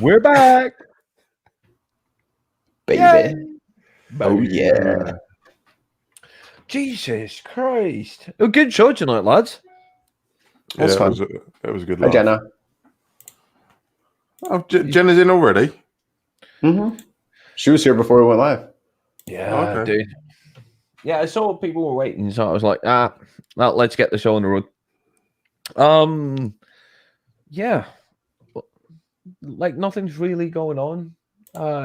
We're back, baby. Yay! Oh yeah. Jesus Christ! A good show tonight, lads. Yeah, That's fun. it was a good Hi, laugh. Jenna. Oh, Jenna's in already? Mm-hmm. She was here before we went live. Yeah, Okay. dude. Yeah, I saw people were waiting, so I was like, well, let's get the show on the road. Yeah, like nothing's really going on,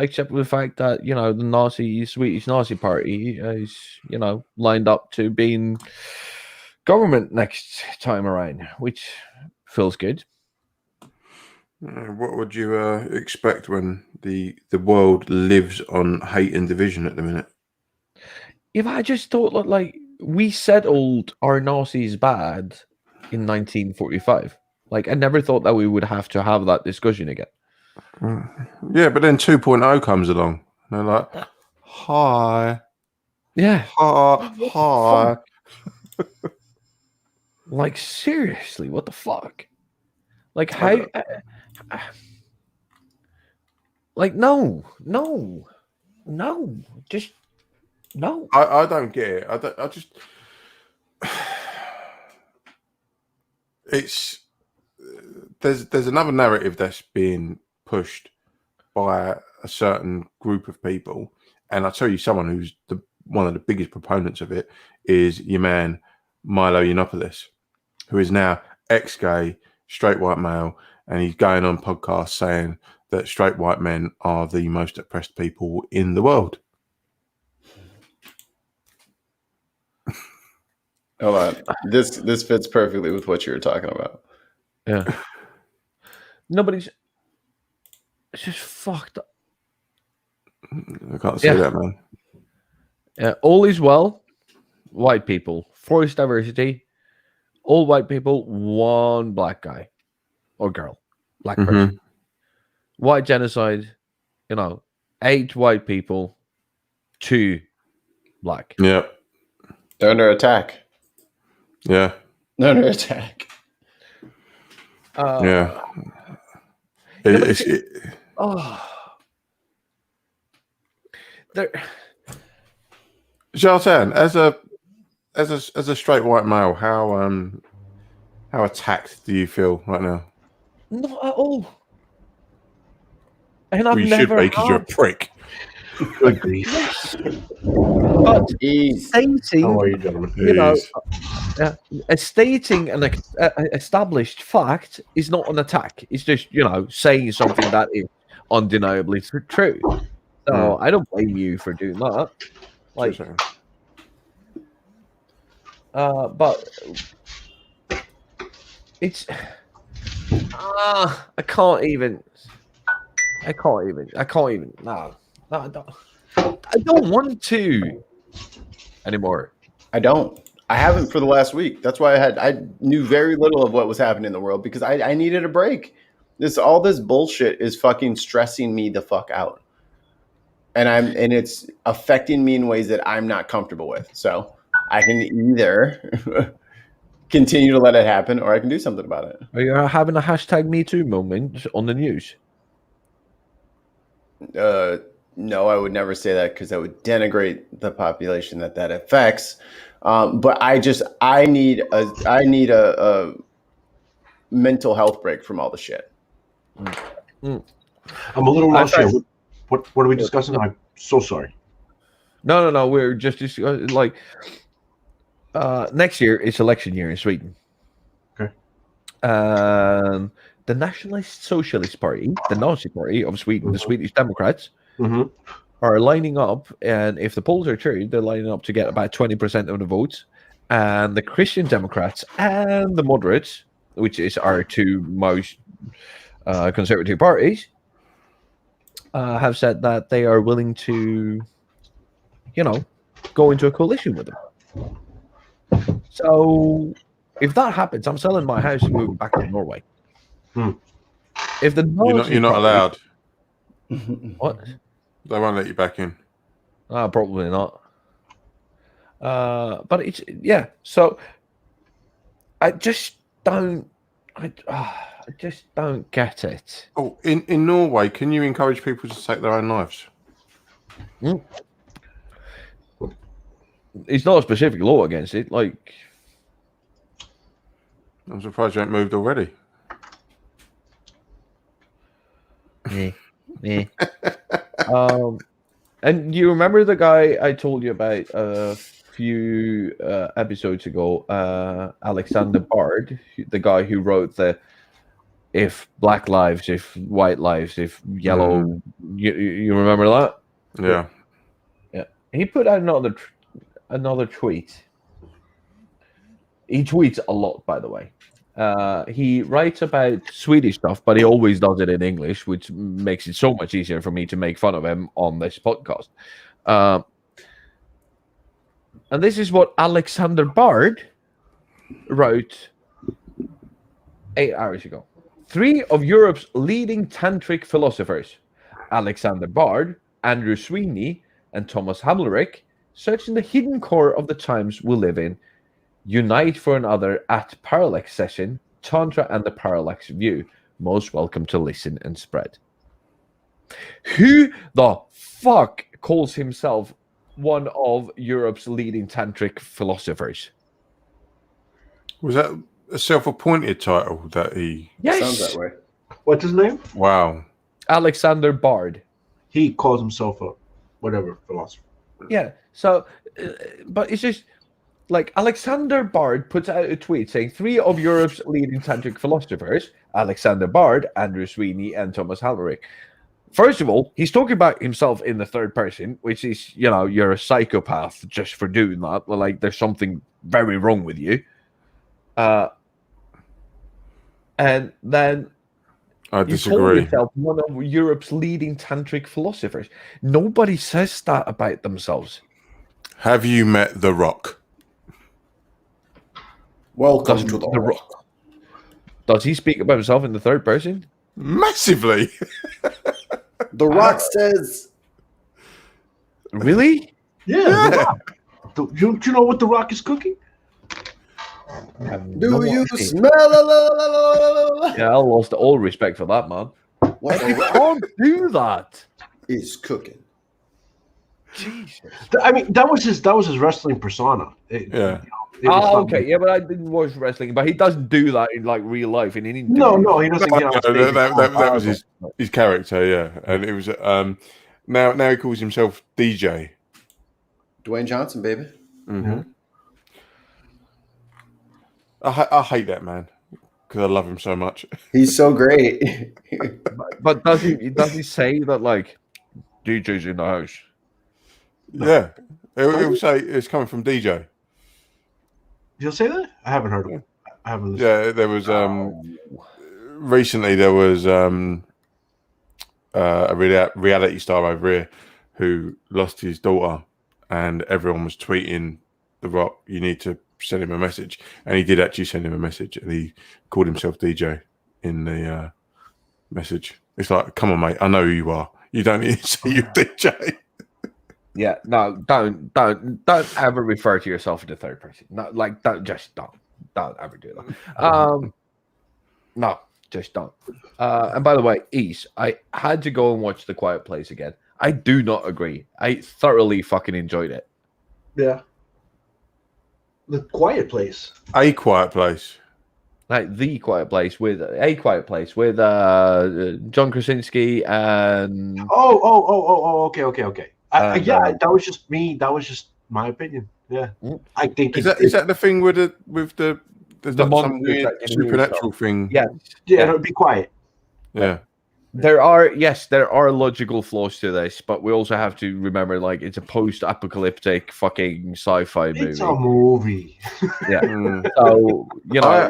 except for the fact that the Swedish Nazi Party is lined up to being government next time around, which feels good. What would you expect when the world lives on hate and division at the minute? If I just thought like we settled our Nazis bad in 1945, like I never thought that we would have to have that discussion again. Yeah, but then 2.0 comes along. And they're like, hi. Yeah. Hi. Like seriously, what the fuck? Like how? Like no, just no. I don't get it. I just. It's there's another narrative that's being pushed by a certain group of people, and I'll tell you, someone who's one of the biggest proponents of it is your man Milo Yiannopoulos, who is now ex-gay, straight white male, and he's going on podcasts saying that straight white men are the most oppressed people in the world. Hold on. This fits perfectly with what you were talking about. Yeah. Nobody's. It's just fucked up. I can't say that, man. All is well. White people, forced diversity. All white people, one black guy or girl, black person. White genocide. 8 white people, 2 black. Yeah. They're under attack. Yeah. They're under attack. Yeah. Charlatan, as a straight white male, how attacked do you feel right now? Not at all. And well, you should be because you're a prick. Good grief. But stating, how are you, gentlemen? stating an established fact is not an attack. It's just saying something that is undeniably true. So I don't blame you for doing that. Like, but it's I can't even. No, I don't want to anymore. I don't. I haven't for the last week. That's why I knew very little of what was happening in the world because I needed a break. All this bullshit is fucking stressing me the fuck out. And it's affecting me in ways that I'm not comfortable with. So I can either continue to let it happen or I can do something about it. Are you having a #MeToo moment on the news? No, I would never say that because that would denigrate the population that affects. But I need a mental health break from all the shit. I'm a little lost here. What are we discussing? I'm so sorry. No. We're just like next year. It's election year in Sweden. Okay. The Nationalist Socialist Party, the Nazi Party of Sweden, the Swedish Democrats, are lining up, and if the polls are true, they're lining up to get about 20% of the votes. And the Christian Democrats and the moderates, which is our 2 most conservative parties, have said that they are willing to, go into a coalition with them. So if that happens, I'm selling my house and moving back to Norway. If the you're not allowed. What? They won't let you back in. Probably not. But it's So I just don't. just don't get it. Oh, in Norway, can you encourage people to take their own lives? It's not a specific law against it. Like, I'm surprised you ain't moved already. yeah. And you remember the guy I told you about a few episodes ago, Alexander Bard, the guy who wrote the "If Black Lives, If White Lives, If Yellow." You remember that? Yeah. Yeah. He put out another tweet. He tweets a lot, by the way. He writes about Swedish stuff, but he always does it in English, which makes it so much easier for me to make fun of him on this podcast. And this is what Alexander Bard wrote 8 hours ago. 3 of Europe's leading tantric philosophers, Alexander Bard, Andrew Sweeney, and Thomas Hamlerich, searching the hidden core of the times we live in, unite for another at Parallax Session, Tantra and the Parallax View. Most welcome to listen and spread. Who the fuck calls himself one of Europe's leading tantric philosophers? Was that a self-appointed title that he... Yes. Sounds that way. What's his name? Wow. Alexander Bard. He calls himself a whatever philosopher. Yeah. So, but it's just like Alexander Bard puts out a tweet saying 3 of Europe's leading tantric philosophers, Alexander Bard, Andrew Sweeney, and Thomas Halmerick. First of all, he's talking about himself in the third person, which is, you're a psychopath just for doing that. Like, there's something very wrong with you. And then I you call disagree. yourself one of Europe's leading tantric philosophers. Nobody says that about themselves. Have you met The Rock? Welcome Does to the The Rock. Does he speak about himself in the third person? Massively. The Rock says, Really? Yeah. The Rock. Do you know what The Rock is cooking? "Do you smell?" Yeah, I lost all respect for that, man. What You can't do that. is cooking? Jesus. I mean, that was his wrestling persona. Yeah. Okay, yeah, but I didn't watch wrestling, but he doesn't do that in like real life in any interview. No, he doesn't get on stage. That was his character, yeah. And it was now he calls himself DJ. Dwayne Johnson, baby. Mm-hmm. I hate that man because I love him so much. He's so great. But does he say that like DJ's in the house? Yeah, he'll say it's coming from DJ. You'll say that? I haven't heard of him. I haven't listened. Yeah, there was recently there was a reality star over here who lost his daughter, and everyone was tweeting The Rock, you need to send him a message, and he did actually send him a message, and he called himself DJ in the message. It's like, come on, mate, I know who you are. You don't need to say you're DJ. Yeah, no, don't ever refer to yourself in the third person. No, like don't ever do that. No, just don't. And by the way, East, I had to go and watch The Quiet Place again. I do not agree. I thoroughly fucking enjoyed it. Yeah. The Quiet Place. A Quiet Place. Like The Quiet Place with John Krasinski and Okay. That was just me. That was just my opinion. Yeah, I think Is that the thing with the The some weird supernatural thing? yeah. it'll be quiet. Yeah. There are logical flaws to this, but we also have to remember like it's a post-apocalyptic fucking sci-fi movie. It's a movie. Yeah. So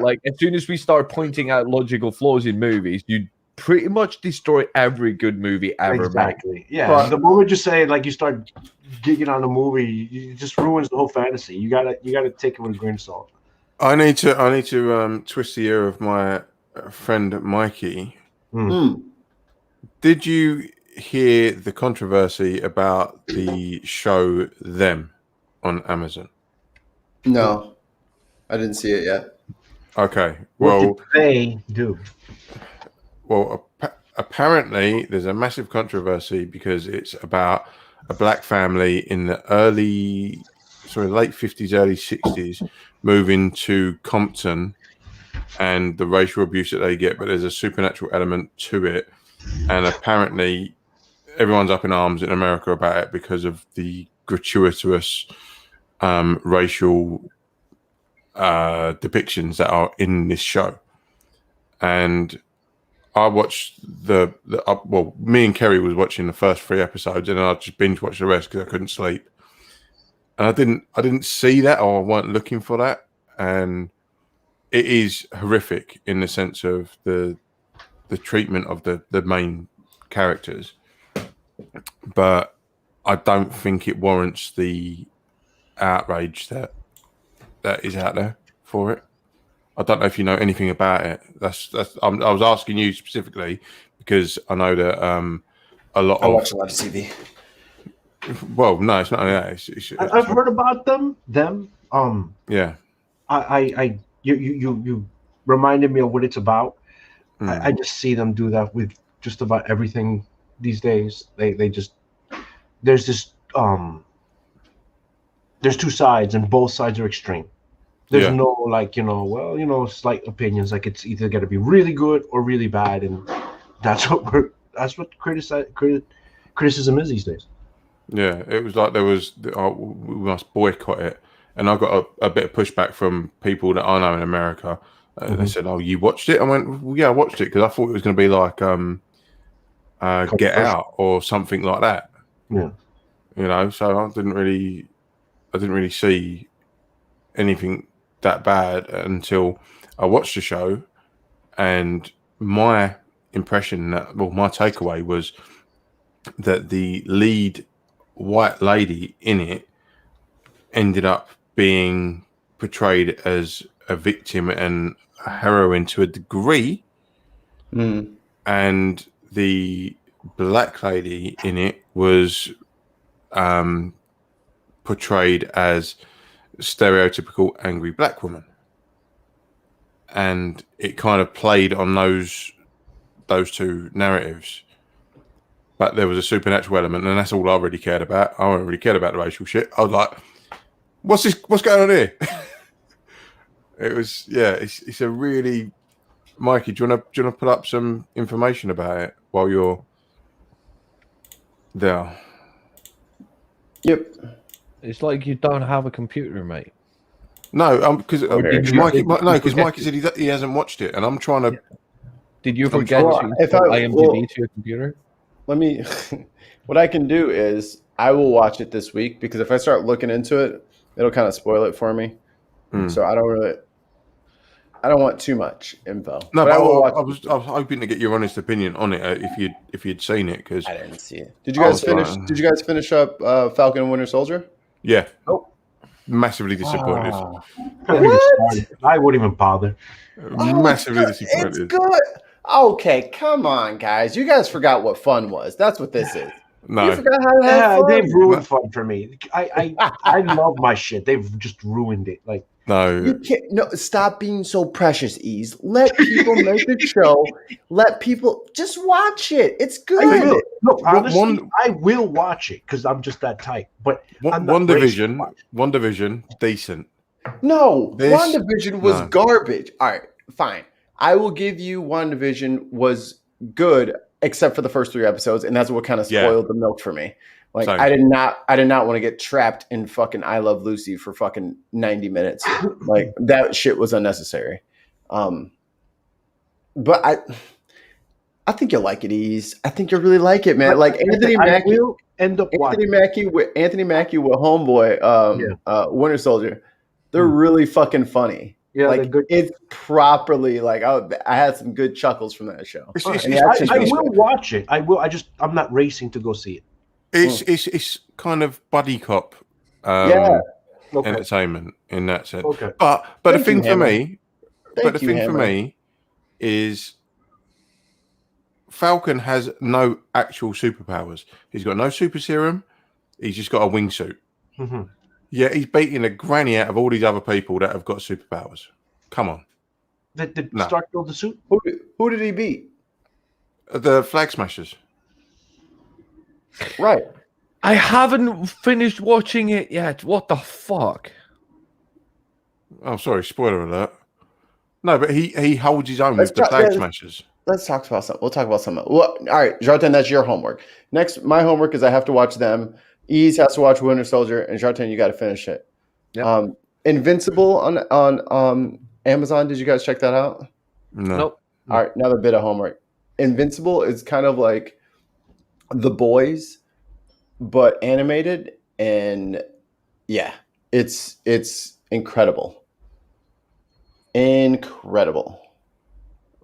like as soon as we start pointing out logical flaws in movies, you pretty much destroy every good movie ever Exactly. made. Yeah. But the moment you say like you start gigging on a movie, it just ruins the whole fantasy. You gotta take it with a grain of salt. I need to twist the ear of my friend Mikey. Did you hear the controversy about the show Them on Amazon? No, I didn't see it yet. Okay. What Well, did they do? Well, apparently there's a massive controversy because it's about a black family in the late 50s, early 60s, moving to Compton and the racial abuse that they get, but there's a supernatural element to it. And apparently everyone's up in arms in America about it because of the gratuitous racial depictions that are in this show. And I watched me and Kerry was watching the first 3 episodes, and I just binge watched the rest because I couldn't sleep. And I didn't see that, or I weren't looking for that. And it is horrific in the sense of the treatment of the main characters, but I don't think it warrants the outrage that is out there for it. I don't know if you know anything about it. I was asking you specifically because I know that a lot I watch a lot of TV. Well, no, it's not only that. I've heard about them. Yeah. You reminded me of what it's about. Mm. I just see them do that with just about everything these days. They just there's this there's 2 sides and both sides are extreme. There's no slight opinions. Like it's either going to be really good or really bad, and that's what criticism is these days. Yeah, it was like we must boycott it, and I got a bit of pushback from people that I know in America. They said, "Oh, you watched it?" I went, well, "Yeah, I watched it because I thought it was going to be like Get Out or something like that." Yeah, so I didn't really see anything that bad until I watched the show, and my takeaway was that the lead white lady in it ended up being portrayed as a victim and a heroine to a degree, and the black lady in it was portrayed as stereotypical angry black woman, and it kind of played on those 2 narratives. But there was a supernatural element, and that's all I really cared about. I don't really cared about the racial shit. I was like, what's going on here? It was, it's a really, Mikey, do you want to put up some information about it while you're there? Yep. It's like you don't have a computer, mate. No, because Mikey said he hasn't watched it, and I'm trying to. Did you forget to install IMDb to your computer? Let me. What I can do is I will watch it this week, because if I start looking into it, it'll kind of spoil it for me. So I don't want too much info. No, but I was hoping to get your honest opinion on it if you'd seen it, because I didn't see it. Did you guys finish? Did you guys finish up Falcon and Winter Soldier? Yeah. Oh, massively disappointed. I wouldn't even bother. Massively disappointed. It's good. Okay, come on, guys. You guys forgot what fun was. That's what this is. No. You forgot how to have fun. They've ruined fun for me. I love my shit. They've just ruined it. Like, no, you can't. No, stop being so precious, Ease. Let people make the show. Let people just watch it. It's good. Look, honestly, I will watch it because I'm just that type. But One Division, decent. No, WandaVision was garbage. All right, fine. I will give you WandaVision was good, except for the first 3 episodes, and that's what kind of spoiled the milk for me. Like, same. I did not want to get trapped in fucking I Love Lucy for fucking 90 minutes. Like, that shit was unnecessary. But I think you'll like it, Ease. I think you'll really like it, man. Like Anthony Mackie will end up Anthony Mackie with Homeboy, Winter Soldier. They're really fucking funny. Yeah, like it's properly like I had some good chuckles from that show. I will watch it. I will. I'm not racing to go see it. It's kind of buddy cop entertainment in that sense. Okay. But the thing for me is Falcon has no actual superpowers. He's got no super serum. He's just got a wingsuit. Yeah, he's beating the granny out of all these other people that have got superpowers. Come on. that did No. Stark build the suit? Who did he beat? The Flag Smashers. Right. I haven't finished watching it yet. What the fuck? Oh, sorry, spoiler alert. No, but he holds his own with the Flag Smashers. Let's talk about something. We'll talk about something. Well, all right, Jartan, that's your homework. Next, my homework is I have to watch them. Ease has to watch Winter Soldier, and Jartan, you got to finish it. Yep. Invincible on Amazon. Did you guys check that out? No. Nope. All right, another bit of homework. Invincible is kind of like The Boys, but animated, and yeah, it's incredible. Incredible.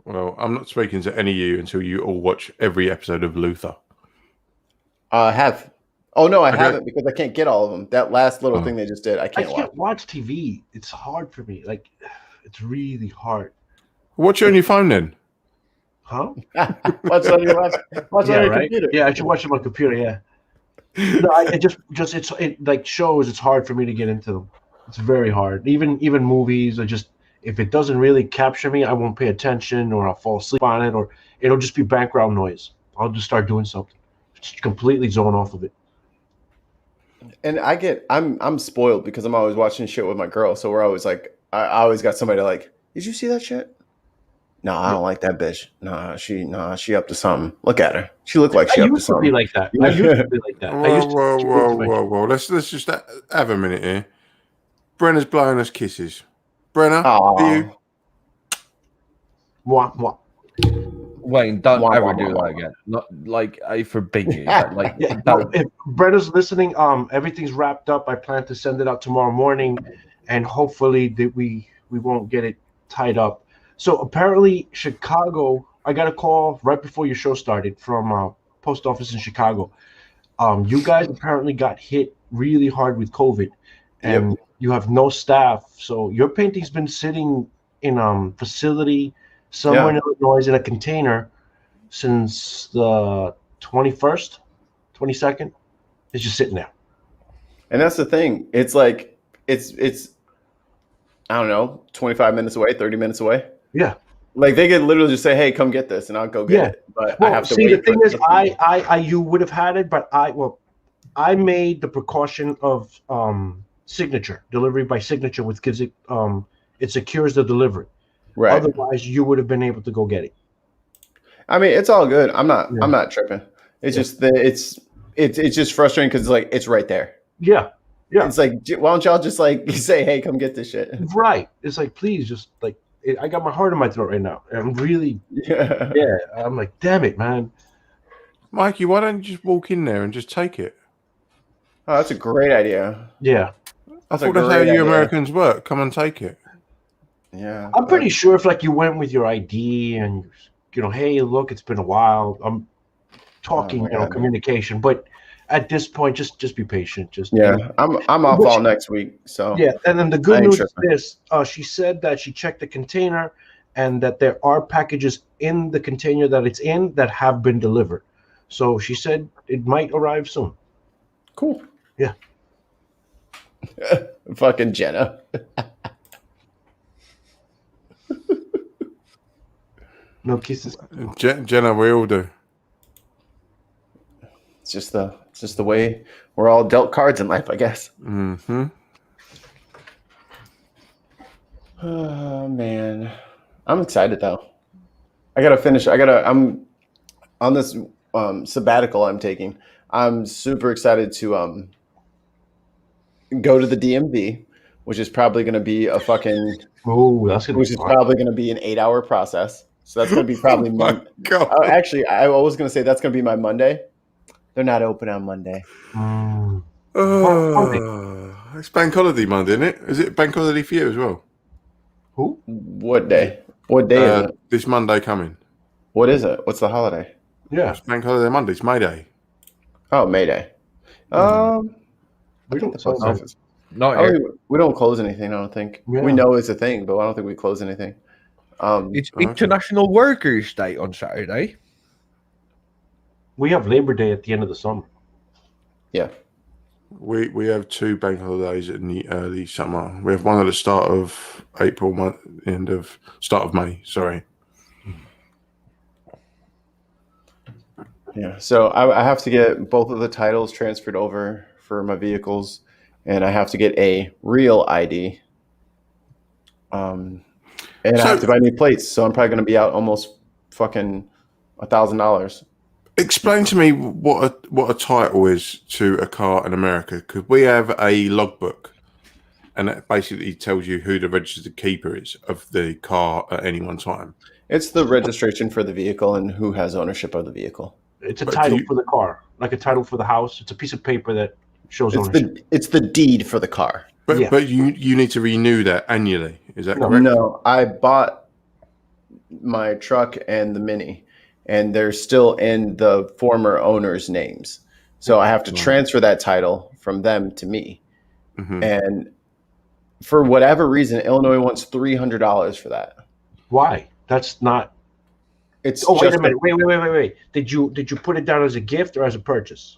Well, I'm not speaking to any of you until you all watch every episode of Luther. I have. Oh no, I Okay. haven't because I can't get all of them. That last little thing they just did, I I can't watch. can't watch TV. It's hard for me. Like, it's really hard. Watch it on your phone then. Huh? Watch on your laptop. Watch on your computer. Yeah, I should watch it on my computer. Yeah. No, it like shows. It's hard for me to get into them. It's very hard. Even movies. If it doesn't really capture me, I won't pay attention, or I'll fall asleep on it, or it'll just be background noise. I'll just start doing something. Just completely zone off of it. And I'm spoiled because I'm always watching shit with my girl. So we're always like, I always got somebody like, did you see that shit? No, I don't like that bitch. She up to something. Look at her. She looked like she I up to used to be something. like that. I used to be like that. I used to Whoa. Let's just have a minute here. Brenna's blowing us kisses. Brenna, Aw. for you. Mwah. Wayne, don't Wah, ever wah, do wah, that wah. again. Not like I forbid you. Like Yeah, don't. if Brenda's listening, everything's wrapped up. I plan to send it out tomorrow morning, and hopefully that we won't get it tied up. So apparently, Chicago. I got a call right before your show started from post office in Chicago. You guys apparently got hit really hard with COVID, and you have no staff. So your painting's been sitting in facility somewhere in Illinois in a container since the 21st, 22nd. It's just sitting there. And that's the thing. It's like it's I don't know, 25 minutes away, 30 minutes away. Yeah. Like they could literally just say, "Hey, come get this," and I'll go get it. But I have to see, wait. the thing is, you would have had it, but I made the precaution of signature delivery by signature, which gives it secures the delivery. Right. Otherwise, you would have been able to go get it. I mean, it's all good. I'm not tripping. It's just it's just frustrating because it's like it's right there. Yeah. It's like, why don't y'all just like say, "Hey, come get this shit." Right. It's like, please, just like I got my heart in my throat right now. I'm really I'm like, damn it, man. Mikey, why don't you just walk in there and just take it? Oh, that's a great idea. Yeah. I thought that's how you Americans work. Come and take it. Yeah. I'm pretty sure if like you went with your ID and hey, look, it's been a while. I'm talking, communication, but at this point, just be patient. Just I'm off all next week, so and then the good news is this: she said that she checked the container, and that there are packages in the container that it's in that have been delivered. So she said it might arrive soon. Cool. Yeah. Fucking Jenna. No kisses. Jenna, we all do. It's just the way we're all dealt cards in life, I guess. Mm-hmm. Oh man, I'm excited though. I'm on this sabbatical I'm taking. I'm super excited to go to the DMV, which is probably going to be a fucking which is probably going to be an 8-hour process. So that's going to be probably Monday. Actually, I was going to say that's going to be my Monday. They're not open on Monday. It's bank holiday Monday, isn't it? Is it bank holiday for you as well? Who? What day? What day is it? This Monday coming. What is it? What's the holiday? Yeah. It's bank holiday Monday. It's May Day. Oh, May Day. We don't we don't close anything, I don't think. Yeah. We know it's a thing, but I don't think we close anything. It's International Workers' Day on Saturday. We have Labor Day at the end of the summer. Yeah. We have 2 bank holidays in the early summer. We have one at the start of April, start of May. Sorry. Yeah, so I have to get both of the titles transferred over for my vehicles, and I have to get a real ID. And I have to buy new plates, so I'm probably going to be out almost fucking $1,000. Explain to me what a title is to a car in America, because we have a logbook, and that basically tells you who the registered keeper is of the car at any one time. It's the registration for the vehicle and who has ownership of the vehicle. It's a title for the car, like a title for the house. It's a piece of paper that shows ownership. It's the deed for the car. But you need to renew that annually. Is that correct? No, I bought my truck and the Mini, and they're still in the former owner's names. So I have to transfer that title from them to me. Mm-hmm. And for whatever reason, Illinois wants $300 for that. Why? That's not. It's. Oh, wait a minute! Wait! Did you put it down as a gift or as a purchase?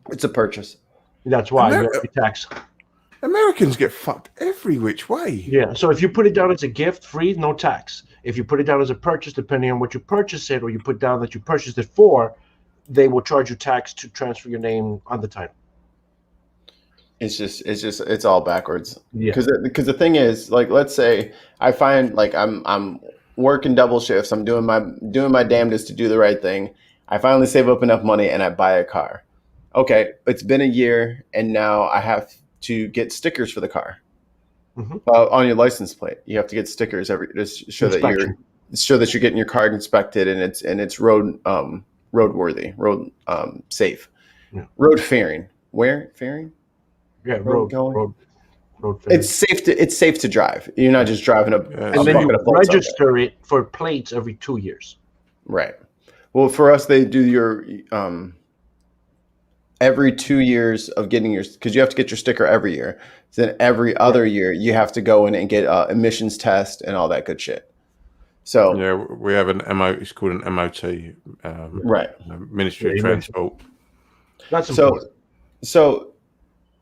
It's a purchase. That's why you have to pay tax. Americans get fucked every which way. Yeah. So if you put it down as a gift, free, no tax. If you put it down as a purchase, depending on what you purchase it, or you put down that you purchased it for, they will charge you tax to transfer your name on the title. It's all backwards. Yeah. Because the thing is, like, let's say I find like I'm working double shifts. I'm doing my damnedest to do the right thing. I finally save up enough money and I buy a car. Okay, it's been a year and now I have to get stickers for the car. Mm-hmm. On your license plate. You have to get stickers to show that you're getting your car inspected and it's roadworthy, safe, road fairing. Where fairing? Yeah, road. It's safe to drive. You're not just driving and then you register it for plates every 2 years. Right. Well, for us, they do your every 2 years of getting because you have to get your sticker every year. Then every other year you have to go in and get emissions test and all that good shit. So yeah, we have an MO. It's called an MOT. Right. Ministry of Transport. That's important. So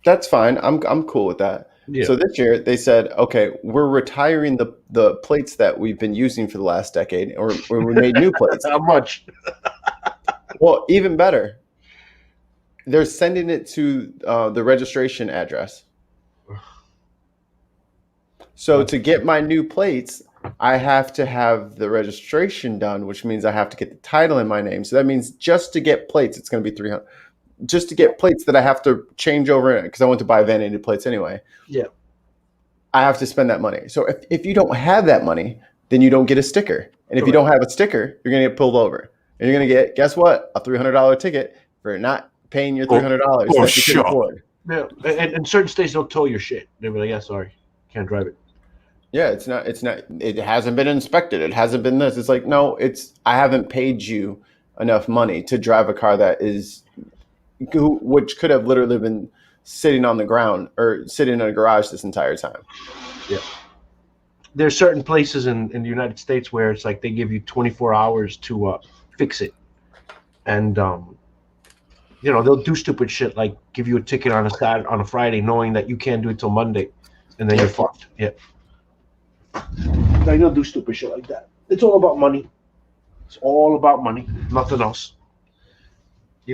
that's fine. I'm cool with that. Yeah. So this year they said, okay, we're retiring the plates that we've been using for the last decade, or we made new plates. How much? Well, even better. They're sending it to the registration address. So to get my new plates, I have to have the registration done, which means I have to get the title in my name. So that means just to get plates, it's going to be $300. Just to get plates that I have to change over because I want to buy vanity plates anyway. Yeah. I have to spend that money. So if you don't have that money, then you don't get a sticker. And if you don't have a sticker, you're going to get pulled over. And you're going to get, guess what? A $300 ticket for not paying your $300 that you can afford. Yeah. And certain states don't tow your shit. They'll be like, yeah, sorry, can't drive it. Yeah, it hasn't been inspected. It hasn't been this. It's like, no, I haven't paid you enough money to drive a car which could have literally been sitting on the ground or sitting in a garage this entire time. Yeah. There's certain places in the United States where it's like they give you 24 hours to fix it. And, they'll do stupid shit like give you a ticket on a Friday knowing that you can't do it till Monday. And then you're fucked. Yeah. They'll do stupid shit like that. It's all about money. It's all about money. Nothing else.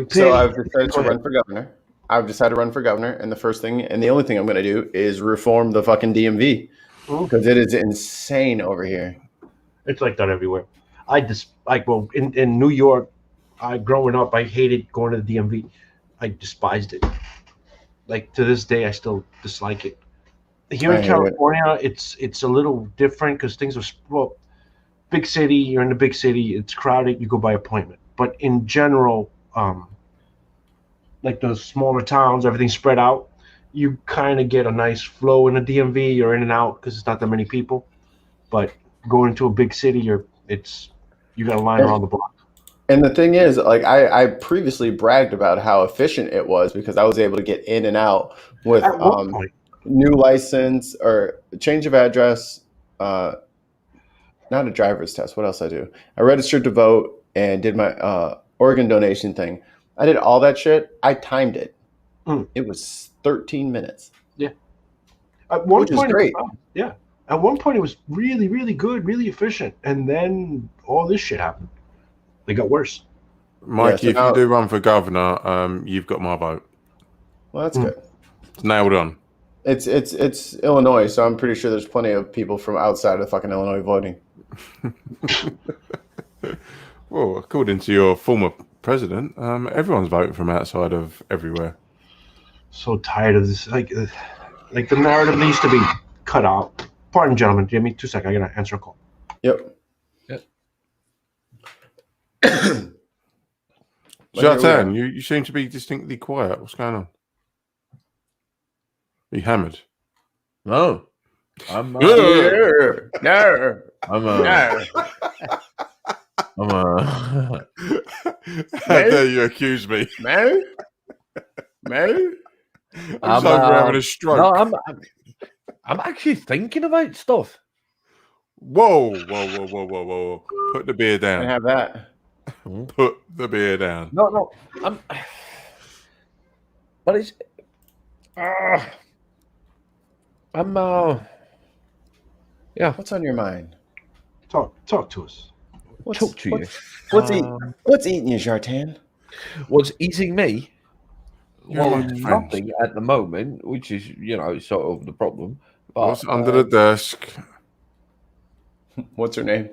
So I've decided to run for governor. I've decided to run for governor, and the first thing and the only thing I'm going to do is reform the fucking DMV because it is insane over here. It's like that everywhere. In New York, growing up, I hated going to the DMV. I despised it. Like to this day, I still dislike it. Here in California, it's a little different because things are big city. You're in the big city. It's crowded. You go by appointment. But in general, like the smaller towns, everything's spread out. You kind of get a nice flow in the DMV. You're in and out because it's not that many people. But going to a big city, you got a line around the block. And the thing is, like I previously bragged about how efficient it was because I was able to get in and out with new license or change of address, not a driver's test. What else I do? I registered to vote and did my organ donation thing. I did all that shit. I timed it. Mm. It was 13 minutes. Yeah. At one Which is point, great. yeah. At one point, it was really, really good, really efficient, and then all this shit happened. They got worse. Mikey, so if now- you do run for governor, you've got my vote. Well, that's Mm. good. It's nailed on. It's Illinois, so I'm pretty sure there's plenty of people from outside of fucking Illinois voting. Well, according to your former president, everyone's voting from outside of everywhere. So tired of this. Like the narrative needs to be cut out. Pardon, gentlemen. Give me 2 seconds. I gotta answer a call. Yep. Jartan, you seem to be distinctly quiet. What's going on? Are you hammered? No, I'm. No. How dare you accuse me? No. I'm just over having a stroke. No, I'm actually thinking about stuff. Whoa. Put the beer I down. have that. Put the beer down. No, but it's. Yeah. What's on your mind? Talk to us. Talk to you. What's eating you, Jartan? What's eating me? You're Well, like friends. nothing at the moment, which is sort of the problem. But, What's under the desk? What's her name?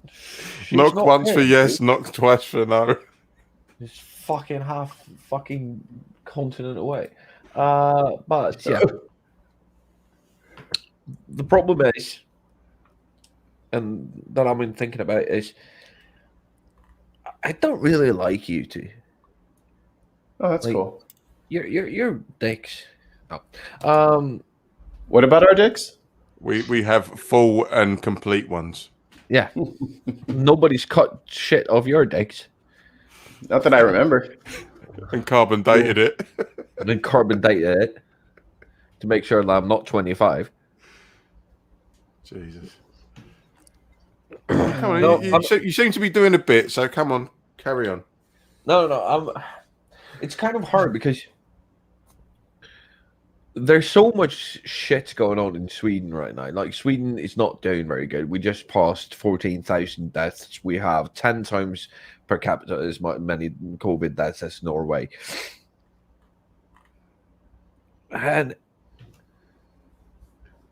she's Knock not once here, for yes, dude. knock twice for no. It's fucking half fucking continent away. But yeah, the problem is, and that I've been thinking about is, I don't really like you two. Oh, that's Like- cool. You're dicks. No. What about our dicks? We have full and complete ones. Yeah. Nobody's cut shit off your dicks Not that I remember. And carbon dated it. and then carbon dated it to make sure that I'm not 25. Jesus. Come on, No, you seem to be doing a bit, so come on, carry on. No. It's kind of hard because there's so much shit going on in Sweden right now. Like, Sweden is not doing very good. We just passed 14,000 deaths. We have 10 times per capita as many COVID deaths as Norway. And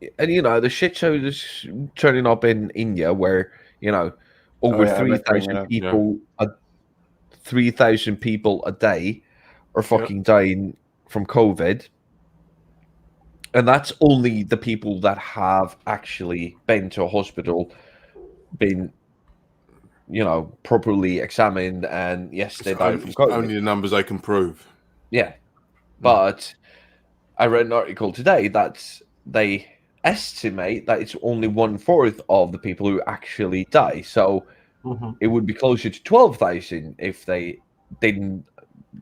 the shit show is turning up in India where, over yeah, I'm not bringing 3,000 it up. people, 3,000 people a day are fucking dying from COVID. And that's only the people that have actually been to a hospital, been, properly examined, and yes, they died from COVID. Only the numbers they can prove. Yeah. But I read an article today that they estimate that it's only 1/4 of the people who actually die. So it would be closer to 12,000 if they didn't,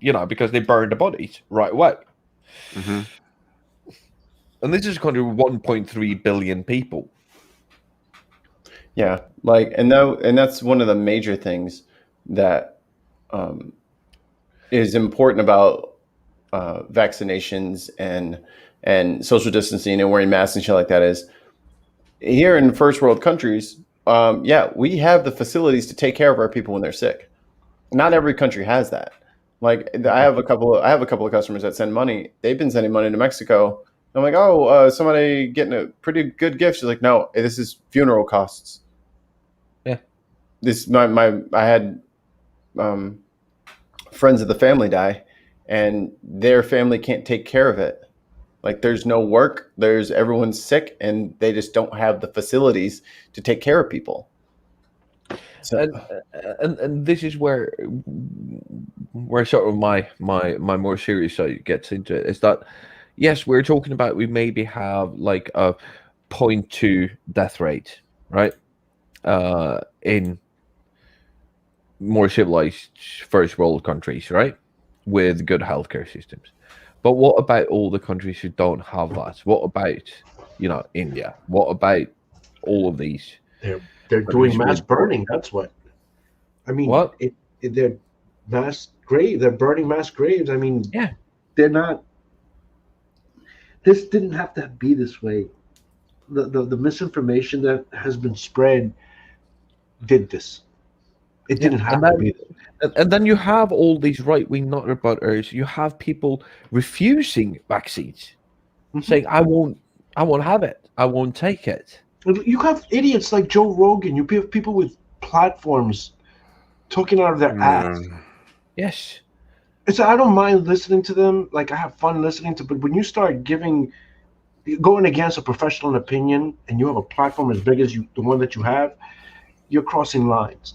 because they burned the bodies right away. Mm-hmm. And this is a country with 1.3 billion people. Yeah, and that's one of the major things that is important about vaccinations and social distancing and wearing masks and shit like that is here in first world countries. We have the facilities to take care of our people when they're sick. Not every country has that. Like, I have a couple of customers that send money. They've been sending money to Mexico. I'm like, somebody getting a pretty good gift. She's like, no, this is funeral costs. Yeah. I had friends of the family die, and their family can't take care of it. Like, there's no work, everyone's sick, and they just don't have the facilities to take care of people. So, and this is where sort of my more serious side gets into it, is that yes, we're talking about we maybe have like a 0.2 death rate, right? In more civilized first world countries, right? With good healthcare systems. But what about all the countries who don't have that? What about, India? What about all of these? They're doing mass burning. That's what. I mean, What? they're they're burning mass graves. I mean, Yeah. they're not. This didn't have to be this way. The misinformation that has been spread did this. It Yeah, didn't have to be this. and then you have all these right-wing nutter butters. You have people refusing vaccines, Mhm. saying, I won't have it. I won't take it." You have idiots like Joe Rogan. You have people with platforms talking out of their ass. Yes. So I don't mind listening to them. Like I have fun listening to, but when you start going against a professional opinion, and you have a platform as big as the one that you have, you're crossing lines.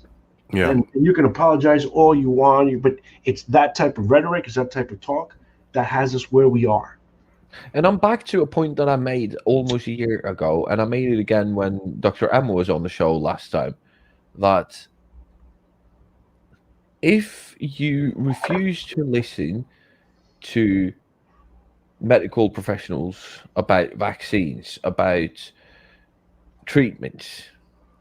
Yeah. And you can apologize all you want, but it's that type of rhetoric, it's that type of talk that has us where we are. And I'm back to a point that I made almost a year ago, and I made it again when Dr. Emma was on the show last time, that if you refuse to listen to medical professionals about vaccines, about treatments,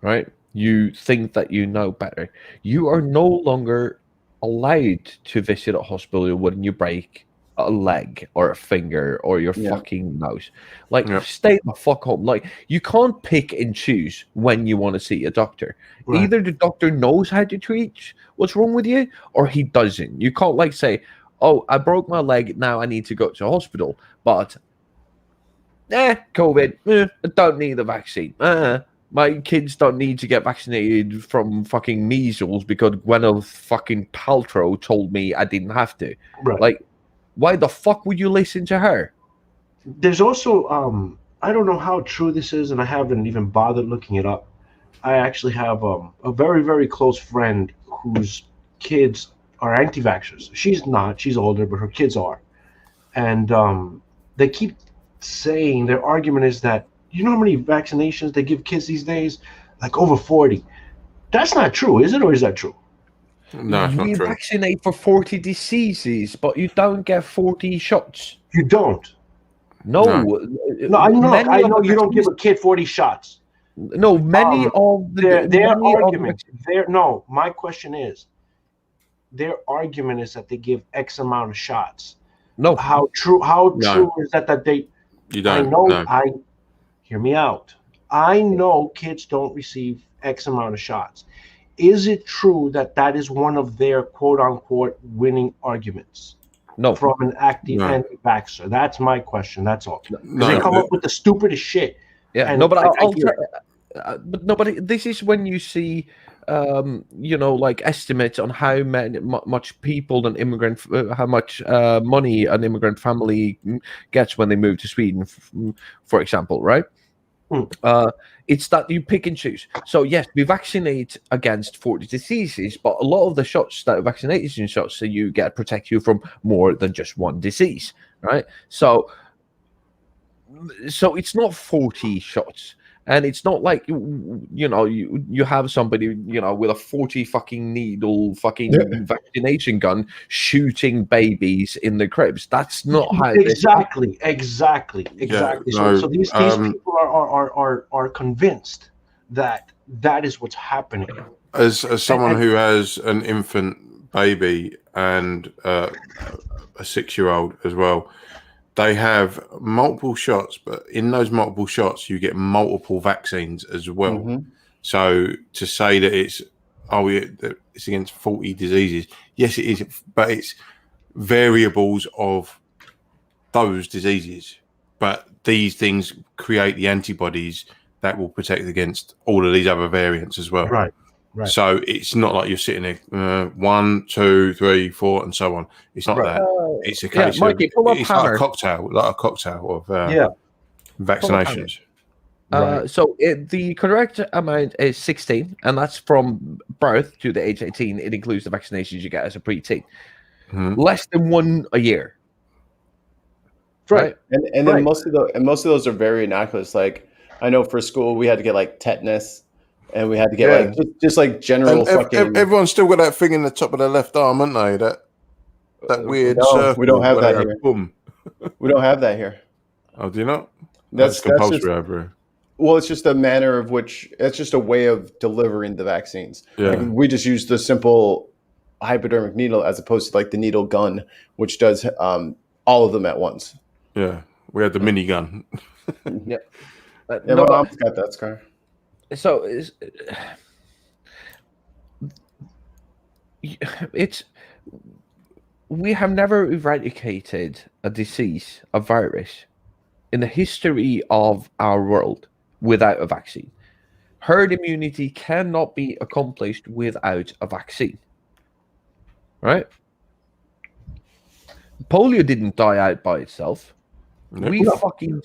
right? You think that you know better. You are no longer allowed to visit a hospital when you break a leg or a finger or your fucking nose. Like, stay the fuck home. Like, you can't pick and choose when you want to see a doctor. Right. Either the doctor knows how to treat what's wrong with you, or he doesn't. You can't like say, "Oh, I broke my leg. Now I need to go to a hospital." But COVID. I don't need a vaccine. My kids don't need to get vaccinated from fucking measles because Gwyneth fucking Paltrow told me I didn't have to. Right. Like, why the fuck would you listen to her? There's also I don't know how true this is, and I haven't even bothered looking it up. I actually have a very, very close friend whose kids are anti-vaxxers. She's not. She's older, but her kids are. And they keep saying, their argument is that, you know how many vaccinations they give kids these days? Like over 40. That's not true, is it? Or is that true? No, it's not You true. vaccinate for 40 diseases, but you don't get 40 shots. You don't. No. No, I know you don't give a kid 40 shots. No, many of the my question is, their argument is that they give X amount of shots. No. How true is that they You don't. Hear me out. I know kids don't receive X amount of shots. Is it true that is one of their quote unquote winning arguments? No. From an active anti-vaxxer. That's my question. That's all. No. They come up with the stupidest shit. Yeah. No, but but this is when you see, like estimates on how much people an immigrant, how much money an immigrant family gets when they move to Sweden, for example, right? It's that you pick and choose. So yes, we vaccinate against 40 diseases, but a lot of the shots that are vaccination shots that you get protect you from more than just one disease, right? So it's not 40 shots. And it's not like you have somebody with a 40 fucking needle fucking vaccination gun shooting babies in the cribs. That's not how exactly. Yeah, so these people are convinced that is what's happening. As someone who has an infant baby and a 6-year-old as well, they have multiple shots, but in those multiple shots, you get multiple vaccines as well. Mm-hmm. So to say that it's against 40 diseases, yes, it is, but it's variables of those diseases. But these things create the antibodies that will protect against all of these other variants as well. Right. So it's not like you're sitting there 1, 2, 3, 4, and so on. It's not that. It's a case Mikey, it's like a cocktail of vaccinations. So the correct amount is 16, and that's from birth to the age 18. It includes the vaccinations you get as a preteen. Mm-hmm. Less than one a year. Right. And then most of those are very innocuous. Like I know for school we had to get like tetanus. And we had to get just like general fucking. Everyone's still got that thing in the top of their left arm, haven't they? That weird circle. We don't have that here. Boom. We don't have that here. Oh, do you not? That's compulsory just, over here. Well, it's just a manner of which it's just a way of delivering the vaccines. Yeah. Like we just use the simple hypodermic needle as opposed to like the needle gun, which does all of them at once. Yeah, we had the minigun. Yeah. Yeah, No, my but- mom's got that scar. So it's we have never eradicated a disease, a virus, in the history of our world without a vaccine. Herd immunity cannot be accomplished without a vaccine. Right? Polio didn't die out by itself. Nope. We fucking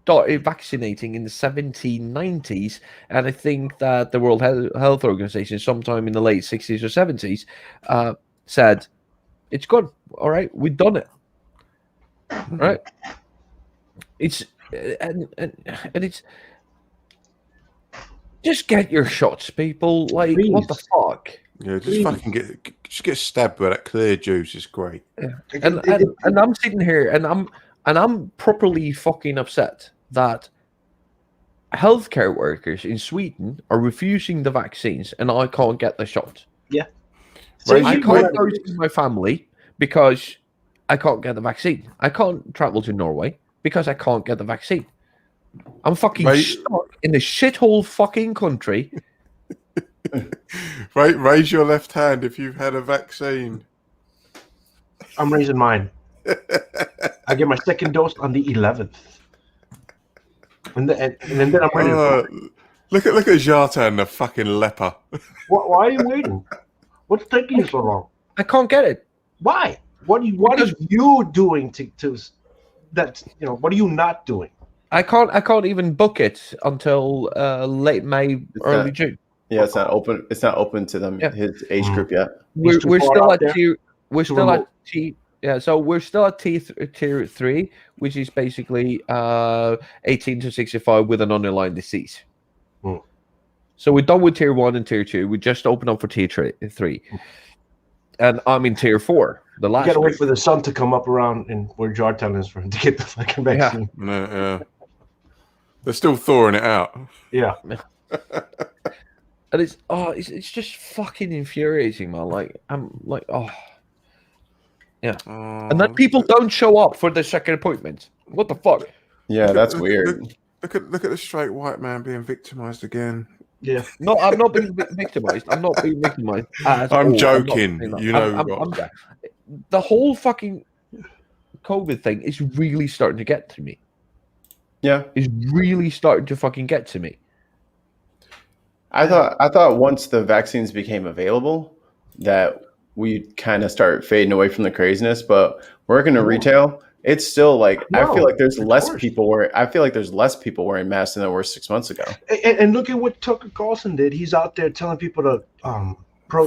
started vaccinating in the 1790s, and I think that the World Health Organization, sometime in the late 60s or 70s, said, "It's good. All right, we've done it." Right? It's and it's just get your shots, people. Like, what the Please. fuck? Yeah, just Please. fucking get stabbed by that clear juice. It's great. And I'm sitting here, and I'm properly fucking upset that healthcare workers in Sweden are refusing the vaccines, and I can't get the shot. So Right, I you- can't go see my family because I can't get the vaccine. I can't travel to Norway because I can't get the vaccine. I'm fucking Right. stuck in this shithole fucking country. Right, raise your left hand if you've had a vaccine. I'm raising mine. I get my second dose on the 11th, and then I'm ready. Look at Jartan, the fucking leper. Why are you waiting? What's taking you so long? I can't get it. Why? What are you doing to that? You know, what are you not doing? I can't even book it until late May, early not- June. Yeah, it's not open. It's not open to them Yeah. his age group yet. We're too far still out at there tier. We're to still at remote. T. Yeah, so we're still at tier 3, which is basically 18 to 65 with an underlying disease. Hmm. So we're done with tier 1 and tier 2. We just open up for tier 3, and I'm in tier 4. The You last. gotta wait group. for the sun to come up around and where Jartan is for him to get the fucking vaccine. No, yeah. They're still thawing it out. Yeah. And it's just fucking infuriating, man. Like I'm like and then people don't show up for the second appointment. What the fuck? Yeah, that's weird. Look at the straight white man being victimized again. Yeah. No, I'm not being victimized. I'm not being victimized. At I'm all. joking. not saying that. You know I'm what? the whole fucking COVID thing is really starting to get to me. Yeah, Is really starting to fucking get to me. I thought once the vaccines became available that we'd kind of start fading away from the craziness. But working in retail, it's still like I feel like there's of less course. people wearing. I feel like there's less people wearing masks than there were 6 months ago. And look at what Tucker Carlson did. He's out there telling people to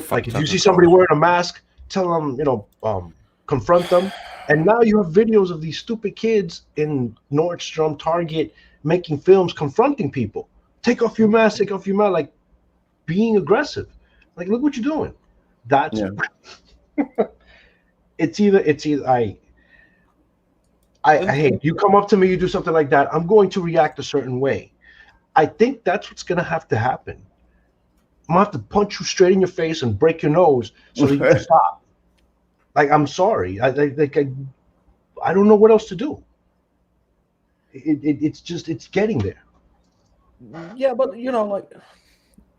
like if you Tucker see somebody Carlson. wearing a mask, tell them, confront them. And now you have videos of these stupid kids in Nordstrom, Target, making films confronting people. Take off your mask, like being aggressive. Like, look what you're doing. That's it's either I hate you come up to me, you do something like that, I'm going to react a certain way. I think that's what's gonna have to happen. I'm gonna have to punch you straight in your face and break your nose so that you can stop. Like, I'm sorry. I don't know what else to do. It's getting there. Yeah, but like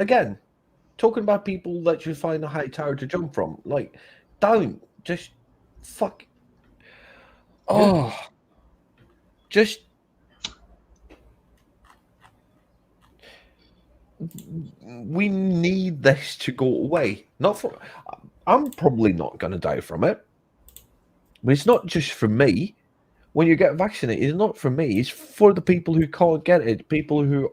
again, talking about people that you find a high tower to jump from, like don't just fuck. Oh, just we need this to go away. Not for. I'm probably not going to die from it, but it's not just for me. When you get vaccinated, it's not for me. It's for the people who can't get it. People who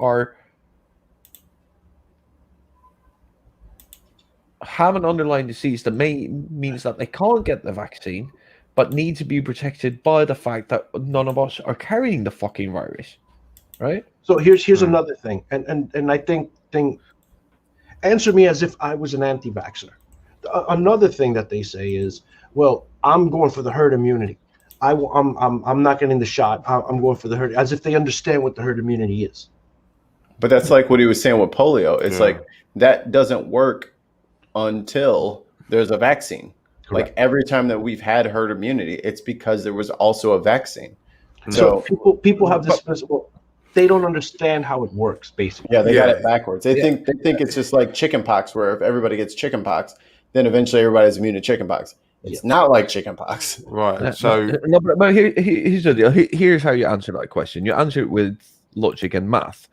have an underlying disease that means that they can't get the vaccine, but need to be protected by the fact that none of us are carrying the fucking virus, right? So here's another thing, and I think answer me as if I was an anti-vaxxer. Another thing that they say is, well, I'm going for the herd immunity. I'm not getting the shot. I'm going for the herd, as if they understand what the herd immunity is. But that's like what he was saying with polio. It's Yeah. like that doesn't work until there's a vaccine. Correct. Like every time that we've had herd immunity, it's because there was also a vaccine. So So people have this principle. They don't understand how it works, basically. yeah, they got Yeah. it backwards. They Yeah. think it's just like chickenpox, where if everybody gets chickenpox, then eventually everybody's immune to chickenpox. It's not like chickenpox. Right. So no, but here's the deal. Here's how you answer that question. You answer it with logic and math,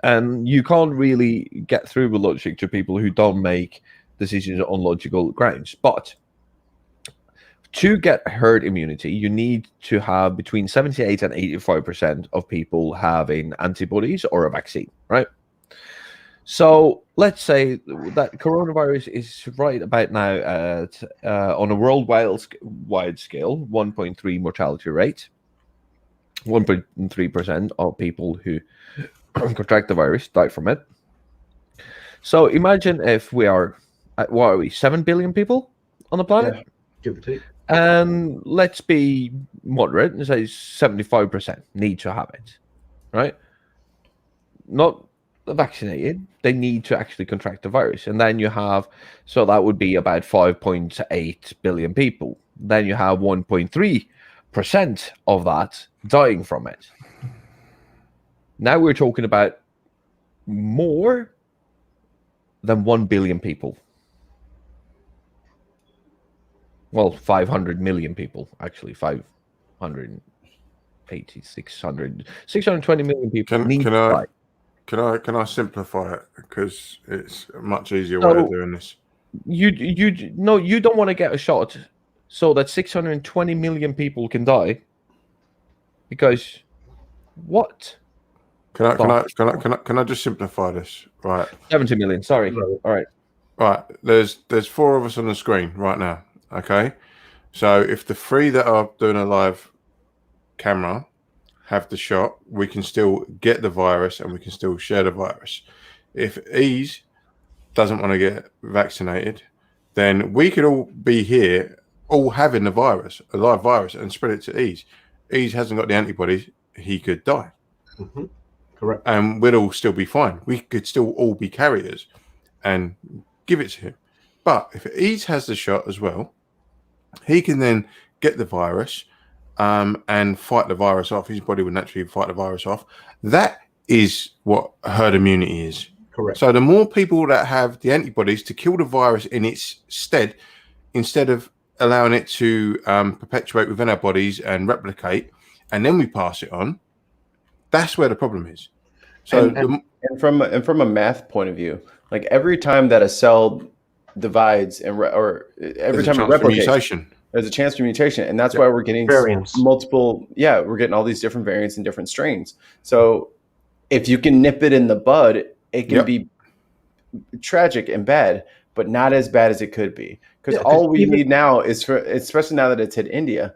and you can't really get through with logic to people who don't make decisions on logical grounds. But to get herd immunity, you need to have between 78 and 85% of people having antibodies or a vaccine, right? So let's say that coronavirus is right about now at on a worldwide scale, 1.3 mortality rate. 1.3% of people who contract the virus die from it. So imagine if we are at, what are we, 7 billion people on the planet? Yeah. Give or take. And let's be moderate and say 75% need to have it, right? Not vaccinated, they need to actually contract the virus. And then you have, so that would be about 5.8 billion people. Then you have 1.3% of that dying from it. Now we're talking about more than 1 billion people. Well, 500 million people, actually. 580, 600, 620 million people need to die. Can I simplify it, because it's a much easier way of doing this? You don't want to get a shot so that 620 million people can die, because what? Can I just simplify this? Right. 70 million. Sorry. All right. Right. There's 4 of us on the screen right now. Okay. So if the 3 that are doing a live camera have the shot, we can still get the virus and we can still share the virus. If Ease doesn't want to get vaccinated, then we could all be here, all having the virus, a live virus, and spread it to Ease. Ease hasn't got the antibodies, he could die. Mm-hmm. Correct. And we'd all still be fine. We could still all be carriers and give it to him. But if Ease has the shot as well, he can then get the virus and fight the virus off. His body would naturally fight the virus off. That is what herd immunity is. Correct. So the more people that have the antibodies to kill the virus in its stead, instead of allowing it to perpetuate within our bodies and replicate, and then we pass it on, that's where the problem is. So and from a math point of view, like every time that a cell divides or every time it replicates, there's a chance for mutation, and that's why we're getting variants. Multiple. Yeah, we're getting all these different variants and different strains. So if you can nip it in the bud, it can be tragic and bad, but not as bad as it could be. Because all we need now is for, especially now that it's hit India,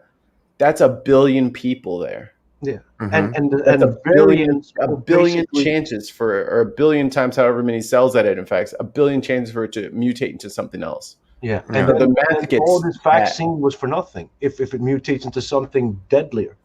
that's 1 billion people there. Yeah, Mm-hmm. and a billion chances for, or 1 billion times however many cells that it infects, 1 billion chances for it to mutate into something else. Yeah, and the math gets all this vaccine was for nothing if it mutates into something deadlier.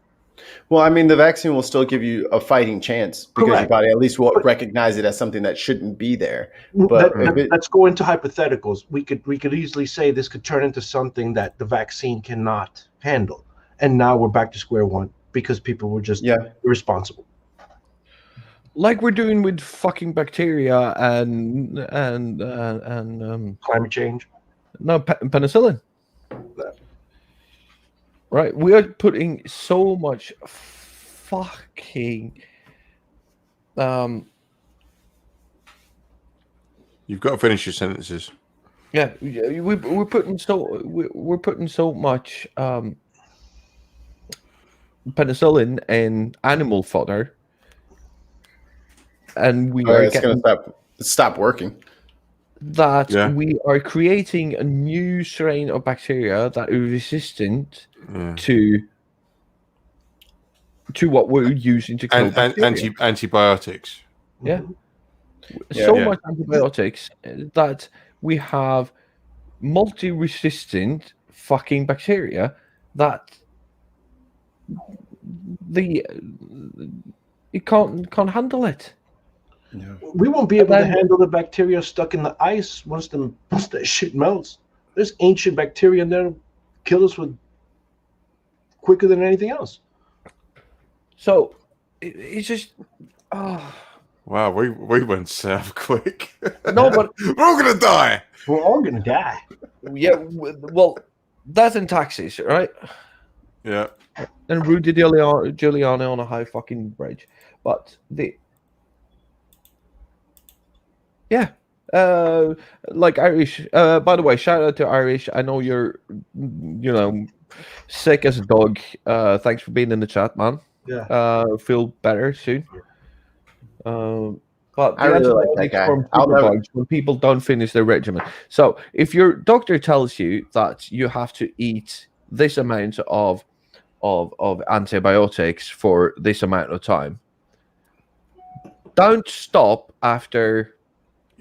Well, I mean, the vaccine will still give you a fighting chance because your body at least will recognize it as something that shouldn't be there. But let's go into hypotheticals. We could easily say this could turn into something that the vaccine cannot handle, and now we're back to square one because people were just irresponsible. Like we're doing with fucking bacteria and climate change. No, penicillin. Right, we are putting so much fucking You've got to finish your sentences. Yeah, we're putting so much penicillin in animal fodder, and we are it's going to stop working. That we are creating a new strain of bacteria that is resistant to what we're using to kill bacteria. Antibiotics. Yeah. So much antibiotics that we have multi-resistant fucking bacteria that it can't handle it. Yeah. We won't be able to handle the bacteria stuck in the ice once that shit melts. There's ancient bacteria in there that'll kill us with quicker than anything else. So it's just, oh. Wow, we went south quick. No, but we're all gonna die. We're all gonna die. yeah, well, that's in taxes, right? Yeah. And Rudy Giuliani on a high fucking bridge, but like Irish. By the way, shout out to Irish. I know you're, sick as a dog. Thanks for being in the chat, man. Yeah. Feel better soon. But I really like that guy. from superbugs when people don't finish their regimen. So if your doctor tells you that you have to eat this amount of antibiotics for this amount of time, don't stop after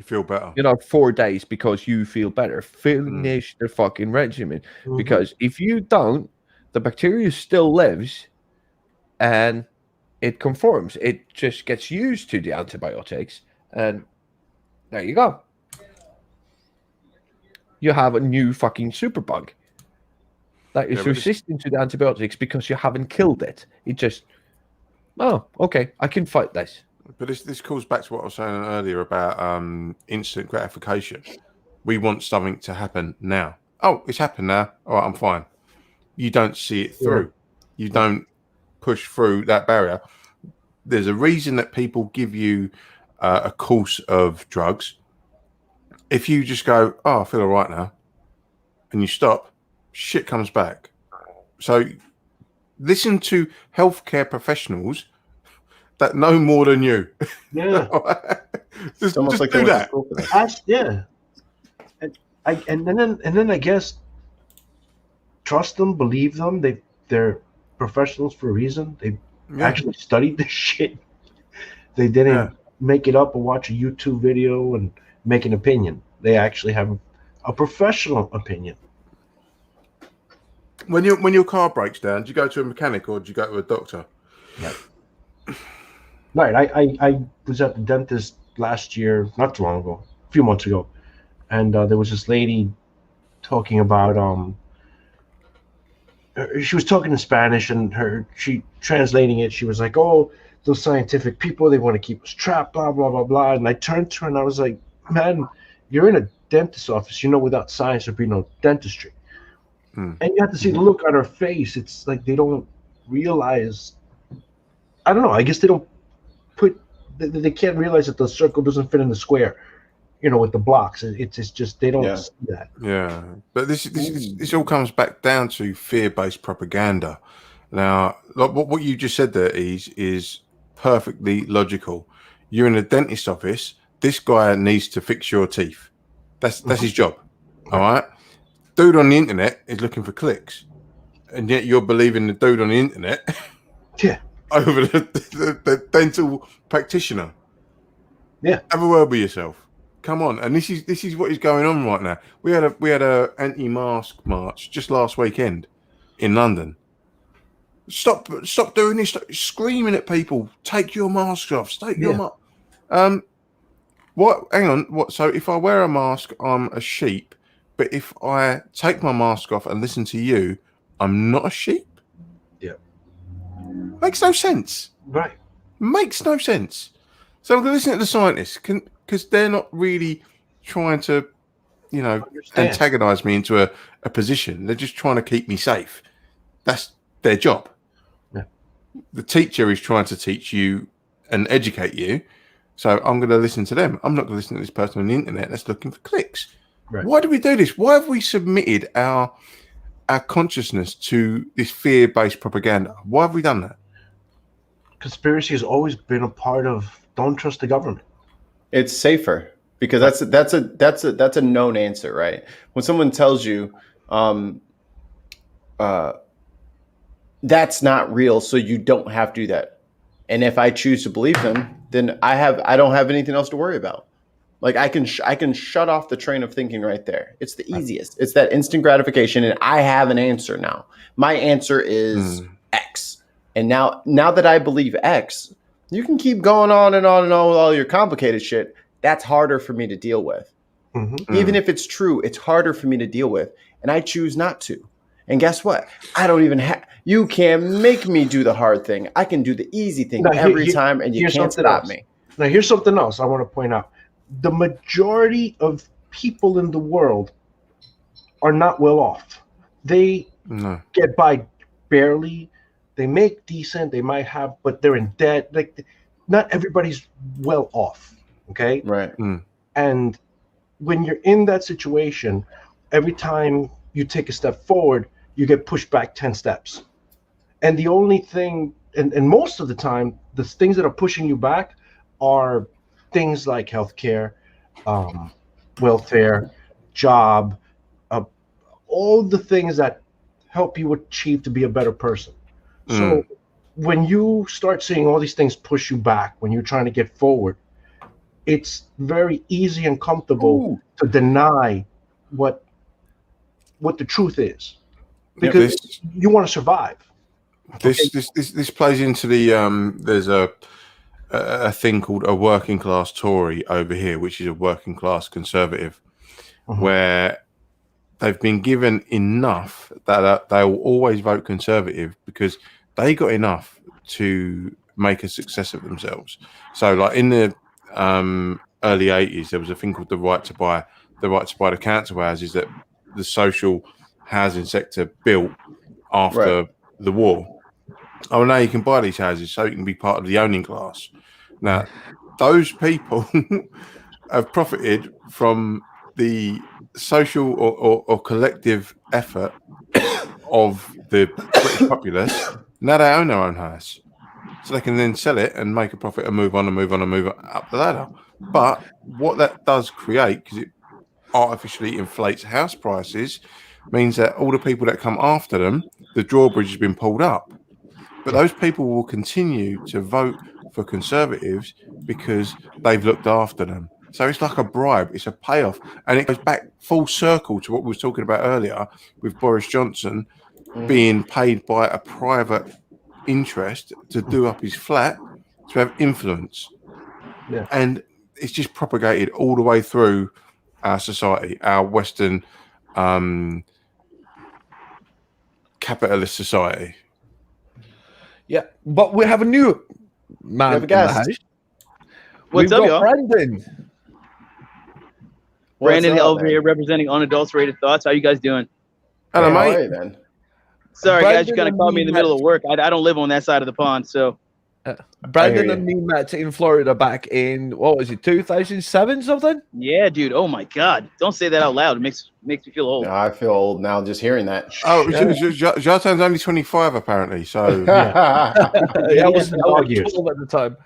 You feel better. 4 days because you feel better. Finish the fucking regimen. Because if you don't, the bacteria still lives and it conforms. It just gets used to the antibiotics, and there you go. You have a new fucking superbug that is resistant to the antibiotics because you haven't killed it. It just, okay, I can fight this. But this calls back to what I was saying earlier about instant gratification. We want something to happen now. Oh, it's happened now. All right, I'm fine. You don't see it through. You don't push through that barrier. There's a reason that people give you a course of drugs. If you just go, I feel all right now, and you stop, shit comes back. So listen to healthcare professionals that know more than you. Yeah. It's almost just like do that. Yeah. And then I guess trust them, believe them. They're professionals for a reason. They actually studied this shit. They didn't make it up or watch a YouTube video and make an opinion. They actually have a professional opinion. When your car breaks down, do you go to a mechanic or do you go to a doctor? Yeah. Right. I was at the dentist last year, not too long ago, a few months ago, and there was this lady talking about she was talking in Spanish, and she translating it. She was like, "Oh, those scientific people, they want to keep us trapped, blah blah blah blah." And I turned to her and I was like, "Man, you're in a dentist's office. Without science there'd be no dentistry." And you have to see the look on her face. It's like they don't realize. I don't know. I guess they don't they can't realize that the circle doesn't fit in the square. With the blocks. It's just they don't see that. Yeah, but this all comes back down to fear-based propaganda. Now, like what you just said there is perfectly logical. You're in a dentist office. This guy needs to fix your teeth. That's his job. All right. Dude on the internet is looking for clicks, and yet you're believing the dude on the internet. Yeah. Over the dental practitioner. Yeah. Have a word with yourself. Come on, and this is what is going on right now. We had a anti-mask march just last weekend in London. Stop doing this! Stop screaming at people. Take your masks off. Take your mask. What? Hang on. What? So if I wear a mask, I'm a sheep. But if I take my mask off and listen to you, I'm not a sheep. Yeah. Makes no sense. Right. Makes no sense. So I'm going to listen to the scientists because they're not really trying to, antagonize me into a position. They're just trying to keep me safe. That's their job. Yeah. The teacher is trying to teach you and educate you. So I'm going to listen to them. I'm not going to listen to this person on the internet that's looking for clicks. Right. Why do we do this? Why have we submitted our consciousness to this fear-based propaganda? Why have we done that? Conspiracy has always been a part of don't trust the government. It's safer because that's a known answer, right? When someone tells you that's not real, so you don't have to do that. And if I choose to believe them, then I don't have anything else to worry about. Like I can shut off the train of thinking right there. It's the easiest. It's that instant gratification, and I have an answer now. My answer is X. And now that I believe X, You can keep going on and on and on with all your complicated shit. That's harder for me to deal with. Mm-hmm. Even if it's true, it's harder for me to deal with. And I choose not to. And guess what? I don't even have. You can't make me do the hard thing. I can do the easy thing every time, and you can't stop me. Now, here's something else I want to point out. The majority of people in the world are not well off. They get by barely. They make decent. They might have, but they're in debt. Like, not everybody's well off. Okay. Right. And when you're in that situation, every time you take a step forward, you get pushed back 10 steps. And the only thing, and most of the time, the things that are pushing you back are things like healthcare, welfare, job, all the things that help you achieve to be a better person. So when you start seeing all these things push you back, when you're trying to get forward, it's very easy and comfortable to deny what the truth is, because you want to survive. This plays into the there's a thing called a working class Tory over here, which is a working class conservative, where they've been given enough that they will always vote conservative because they got enough to make a success of themselves. So, like in the early 80s, there was a thing called the right to buy the council houses that the social housing sector built after the war. Oh, now you can buy these houses so you can be part of the owning class. Now, those people have profited from the social or collective effort of the British populace. Now they own their own house, so they can then sell it and make a profit and move on up the ladder. But what that does create, because it artificially inflates house prices, means that all the people that come after them, the drawbridge has been pulled up. But those people will continue to vote for Conservatives because they've looked after them. So it's like a bribe, it's a payoff. And it goes back full circle to what we were talking about earlier with Boris Johnson being paid by a private interest to do up his flat to have influence. Yeah. And it's just propagated all the way through our society, our Western capitalist society. Yeah, but we have a new man in the house. What's up, y'all? Brandon. Brandon over here representing Unadulterated Thoughts. How you guys doing? Hello, mate. Right, man. Sorry, guys, you kind of caught me in the middle of work. I don't live on that side of the pond, so. Brandon and me met in Florida back in, what was it, 2007 something? Yeah, dude. Oh, my God. Don't say that out loud. It makes me feel old. No, I feel old now just hearing that. Oh, Jartan's only 25, apparently, so... I was 12 at the time.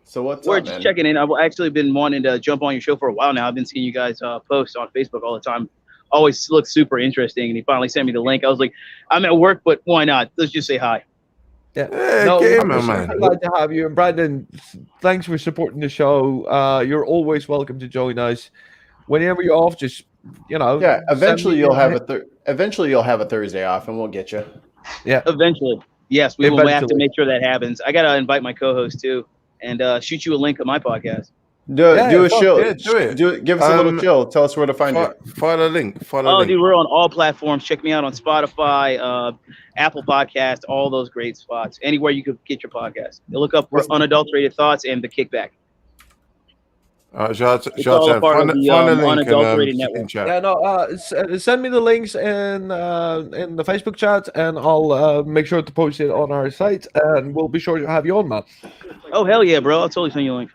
So what's We're up, just man? checking in. I've actually been wanting to jump on your show for a while now. I've been seeing you guys post on Facebook all the time. Always looks super interesting, and he finally sent me the link. I was like, I'm at work, but why not? Let's just say hi. Yeah, man. Glad to have you. And Brandon, thanks for supporting the show. You're always welcome to join us. Whenever you're off, just Yeah, eventually you'll have a Thursday off, and we'll get you. Yeah, eventually. Yes, we will have to make sure that happens. I gotta invite my co-host too, and shoot you a link of my podcast. Do a show. Yeah, do it. Give us a little chill. Tell us where to find you. Find a link. Dude, we're on all platforms. Check me out on Spotify, Apple Podcast, all those great spots. Anywhere you could get your podcast. You look up for Unadulterated Thoughts and The Kickback. Jartan, find a link Unadulterated Network. chat. Yeah, no. Send me the links in the Facebook chat, and I'll make sure to post it on our site, and we'll be sure to have you on, man. Oh hell yeah, bro! I'll totally send you a link.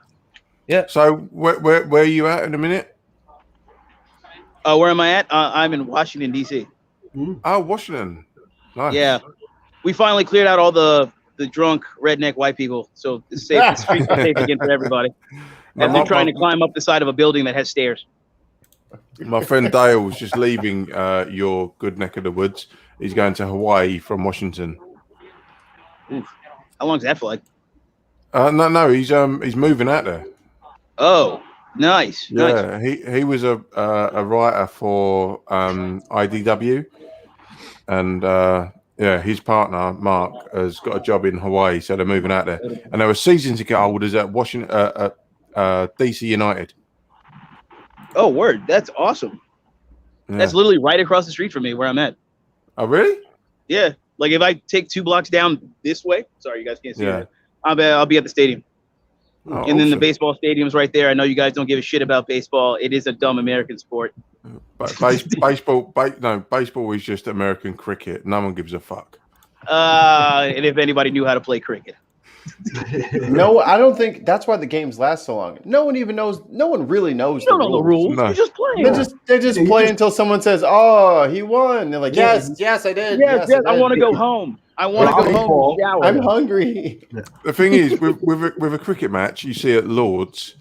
Yeah. So where are you at in a minute? Where am I at? I'm in Washington D.C. Oh, Washington. Nice. Yeah, we finally cleared out all the drunk redneck white people, so it's safe. The streets are safe again for everybody. And they're trying to climb up the side of a building that has stairs. My friend Dale was just leaving your good neck of the woods. He's going to Hawaii from Washington. Oof. How long is that flight? No, he's moving out there. Oh, nice. Yeah, nice. He was a writer for IDW, and Yeah, his partner Mark has got a job in Hawaii, so they're moving out there, and they were season ticket holders at Washington, DC United. Oh, word! That's awesome. Yeah. That's literally right across the street from me where I'm at. Oh, really? Yeah, like if I take 2 blocks down this way. Sorry, you guys can't see Yeah. it. I'll be at the stadium. Oh, And then the awesome. baseball stadium's right there. I know you guys don't give a shit about baseball. It is a dumb American sport. But baseball is just American cricket. No one gives a fuck. And if anybody knew how to play cricket. No, I don't think that's why the games last so long. No one even knows. No one really knows You don't know the rules. No. You're just playing. They just play until someone says, "Oh, he won." They're like, "Yes, I did. Yes, I I did. want to go home. I want to Well, go home and shower. I'm hungry." The thing is, with a cricket match, you see at Lords,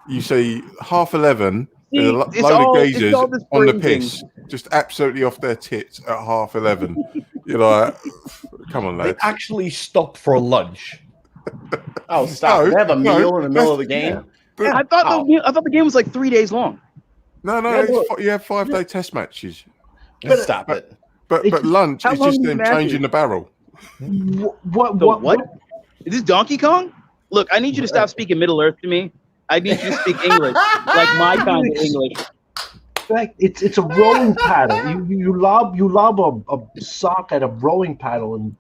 you see 11:30. There's a load of geezers all this on the breathing. piss, just absolutely off their tits at 11:30. You're like, come on, They lads. actually stop for lunch. Oh, stop! No, they have a no, meal in the middle of the that's- game. Yeah, I thought the game was like 3 days long. No, Yeah, you have 5-day test matches, Stop it. but It's- lunch how is long just is them the matches? changing the barrel. What? Is this Donkey Kong? Look, I need you to stop speaking Middle Earth to me. I need you to speak English, like my kind of English. Like it's a rowing paddle. You lob a sock at a rowing paddle and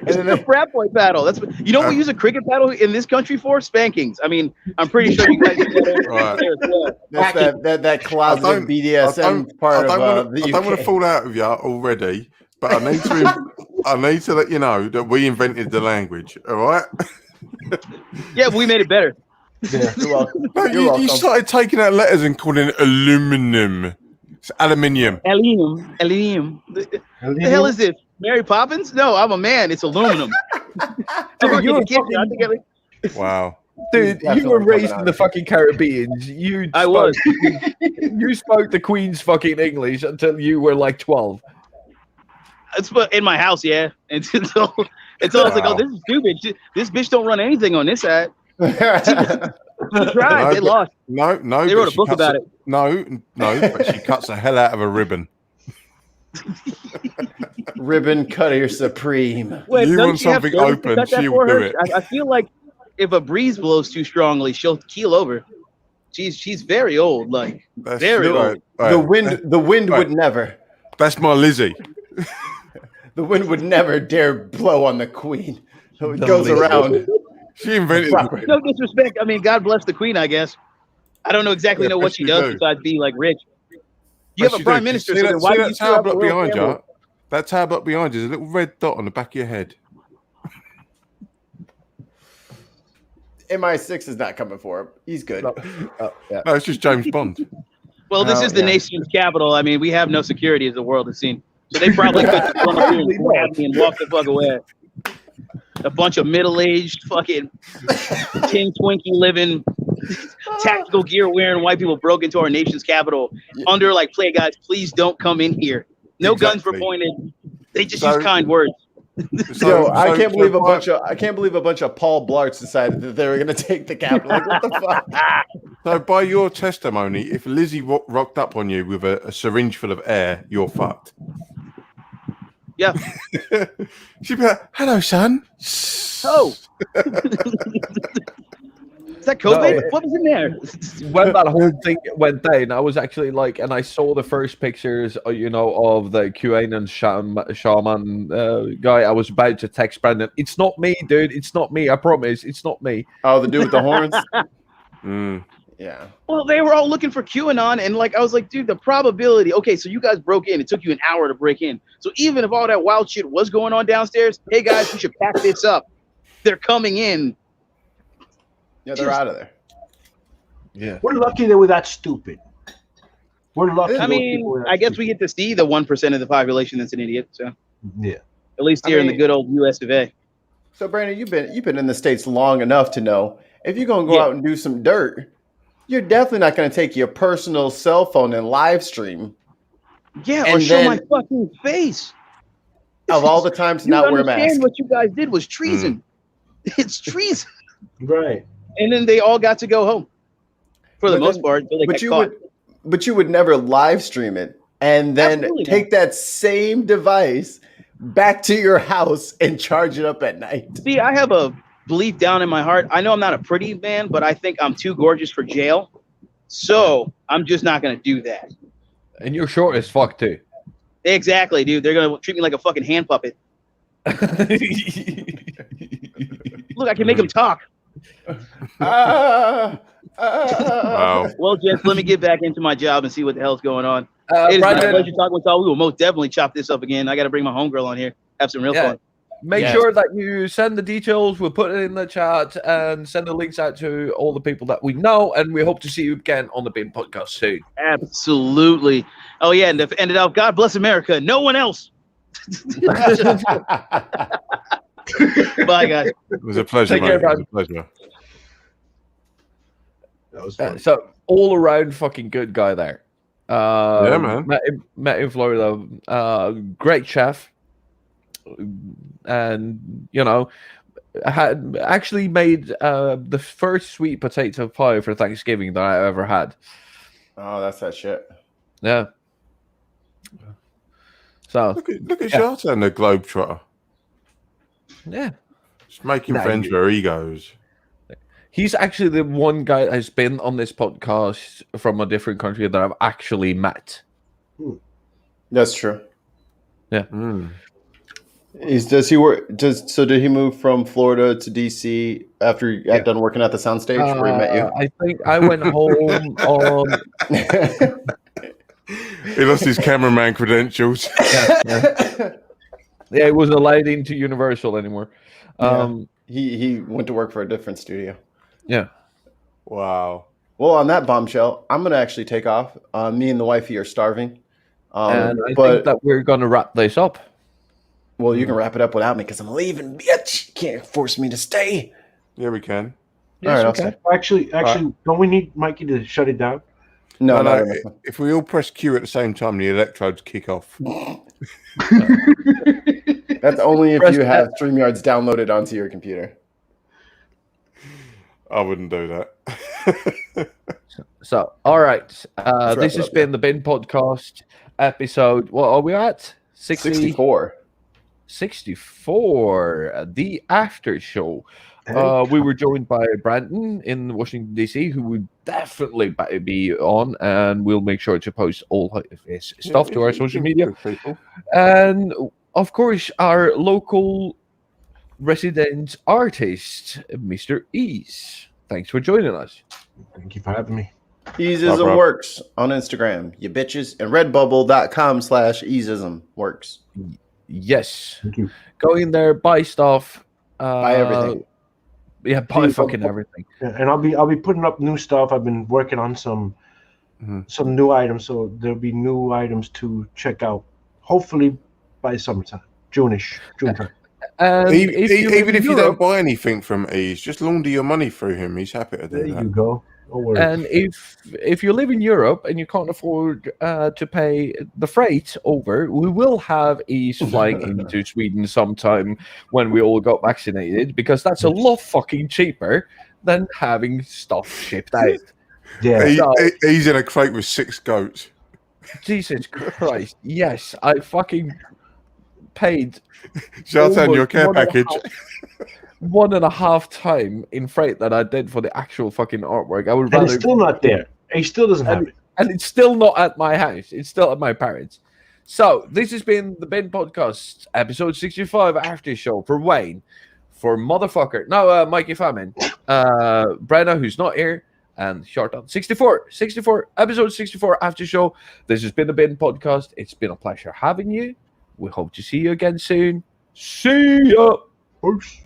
It's a frat boy paddle. That's what, you know what we use a cricket paddle in this country for? Spankings. I mean, I'm pretty sure you guys do that Right. there as well. That's that closet BDSM part of the I don't want UK. to fall out of you already, but I need to let you know that we invented the language. All right. Yeah, we made it better. You're welcome. No, You're you welcome. started taking out letters and calling it aluminum. It's aluminium. Aluminium. The hell is this? Mary Poppins? No, I'm a man. It's aluminum. Dude, you're Wow. Dude, you Definitely were raised coming in the fucking Caribbean. You spoke the Queen's fucking English until you were like 12. It's in my house, yeah. Until I was like, oh, this is stupid. This bitch don't run anything on this side. They tried. They lost. No. They wrote a book about it. No, but she cuts the hell out of a ribbon. Ribbon cutter supreme. Wait, You doesn't want she have something service to open, cut that she'll for do her? it. I feel like if a breeze blows too strongly, she'll keel over. She's very old, like That's very old. right. The wind Right. would never. That's my Lizzie. The wind would never dare blow on the Queen. So it The goes lady. around. She invented. No disrespect. I mean, God bless the Queen, I guess. I don't know exactly know what she does besides be like rich. You have a prime minister, so then why do you that still tower have a block royal behind family? you? That tower block behind you is a little red dot on the back of your head. MI6 is not coming for him. He's good. Yeah. No, it's just James Bond. Well, this Oh, is the yeah. nation's capital. I mean, we have no security as the world has seen. So they probably could just run up here and grab me and walk the fuck away. A bunch of middle-aged, fucking tin Twinkie living, tactical gear wearing white people broke into our nation's capital under like, play guys, please don't come in here. No guns were Exactly. pointed. They just So- use kind words. I can't believe a bunch of Paul Blarts decided that they were going to take the capital. Like, what the fuck? So, by your testimony, if Lizzie rocked up on you with a syringe full of air, you're fucked. Yeah. She'd be like, "Hello, son." Oh. Is that COVID? No. What was in there? When that whole thing went down, I was actually like, and I saw the first pictures, of the QAnon shaman guy. I was about to text Brandon. It's not me, dude. It's not me. I promise. It's not me. Oh, the dude with the horns? Mm. Yeah. Well, they were all looking for QAnon, and like I was like, dude, the probability. Okay, so you guys broke in. It took you an hour to break in. So even if all that wild shit was going on downstairs, hey guys, we should pack this up. They're coming in. Yeah, they're out of there. Yeah. We're lucky they were that stupid. We're lucky. I those mean, people were that I guess we stupid. get to see the 1% of the population that's an idiot. So Yeah. at least I here in the mean- good old U.S. of A. So, Brandon, you've been in the States long enough to know if you're going to go Yeah. out and do some dirt, you're definitely not going to take your personal cell phone and live stream Yeah, or And show my then- fucking face. of all the times to You not wear a understand mask. what you guys did was treason. It's treason. Right. And then they all got to go home for the But most then- part until they But got you caught. would, but you would never live stream it and then Absolutely take that same device back to your house and charge it up at night. See, I have a belief down in my heart. I know I'm not a pretty man, but I think I'm too gorgeous for jail. So I'm just not going to do that. And you're short as fuck too. Exactly, dude. They're going to treat me like a fucking hand puppet. Look, I can make them talk. Wow. Well, gents, let me get back into my job and see what the hell's going on. It is my Brandon, pleasure talking with y'all. We will most definitely chop this up again. I got to bring my homegirl on here. Have some real fun. make Yes. sure that you send the details. We'll put it in the chat and send the links out to all the people that we know. And we hope to see you again on the Bin Podcast soon. Absolutely. Oh, yeah. And to end it out, God bless America. No one else. Bye, guys. It was a pleasure, Take mate. care, It was a pleasure. That was fun. So all around fucking good guy there. Yeah, man. Met in Florida. Great chef. And, you know, had actually made the first sweet potato pie for Thanksgiving that I ever had. Oh, that's that shit. Yeah. So, Look at Charlton, the Globetrotter. yeah. Just making No, friends where he goes. He's actually the one guy that has been on this podcast from a different country that I've actually met. That's true. Mm. Does he work? Did he move from Florida to DC after he got done working at the soundstage where he met you? I think I went home on. He lost his cameraman credentials. Yeah, it wasn't allowed into Universal anymore. He went to work for a different studio. Yeah. Wow. Well, on that bombshell, I'm gonna actually take off. Me and the wifey are starving. And I but think that we're going to wrap this up. well, you can wrap it up without me because I'm leaving, bitch. You can't force me to stay. Yeah, we can. All right, I'll okay. stay. Actually, don't we need Mikey to shut it down? No, No, no. if we all press Q at the same time, the electrodes kick off. That's only if Press you have StreamYards downloaded onto your computer. I wouldn't do that. So, all right. wrap This it has up, been the Bin Podcast episode. What are we at? 64. 64. The after show. We were joined by Brandon in Washington, D.C., who would definitely be on, and we'll make sure to post all of his stuff to our social media. People. And, of course, our local resident artist, Mr. Ease. Thanks for joining us. Thank you for having me. Easism bro. works on Instagram, you bitches, and redbubble.com/easism works. Yes. Thank you. Go in there, buy stuff. Buy everything. Yeah, buy fucking everything. And I'll be putting up new stuff. I've been working on some new items, so there'll be new items to check out. Hopefully by summertime, June time. And Even if you don't Europe, buy anything from Ease, just launder your money through him. He's happy to do There that. you go. No worries. and if you live in Europe and you can't afford to pay the freight over, we will have Ease flying into Sweden sometime when we all got vaccinated, because that's a lot fucking cheaper than having stuff shipped out. Yeah. He's in a crate with 6 goats. Jesus Christ! Yes, I fucking paid Shout out your care almost package. 1.5 time in freight that I did for the actual fucking artwork. I would And rather, it's still not there. He still doesn't have it. and it's still not at my house. It's still at my parents'. So this has been the Bin Podcast, episode 65 after show for Wayne, for motherfucker. No, Mikey Famin, Brenna, who's not here, and Shorton 64, episode 64 after show. This has been the Bin Podcast. It's been a pleasure having you. We hope to see you again soon. See ya. Peace.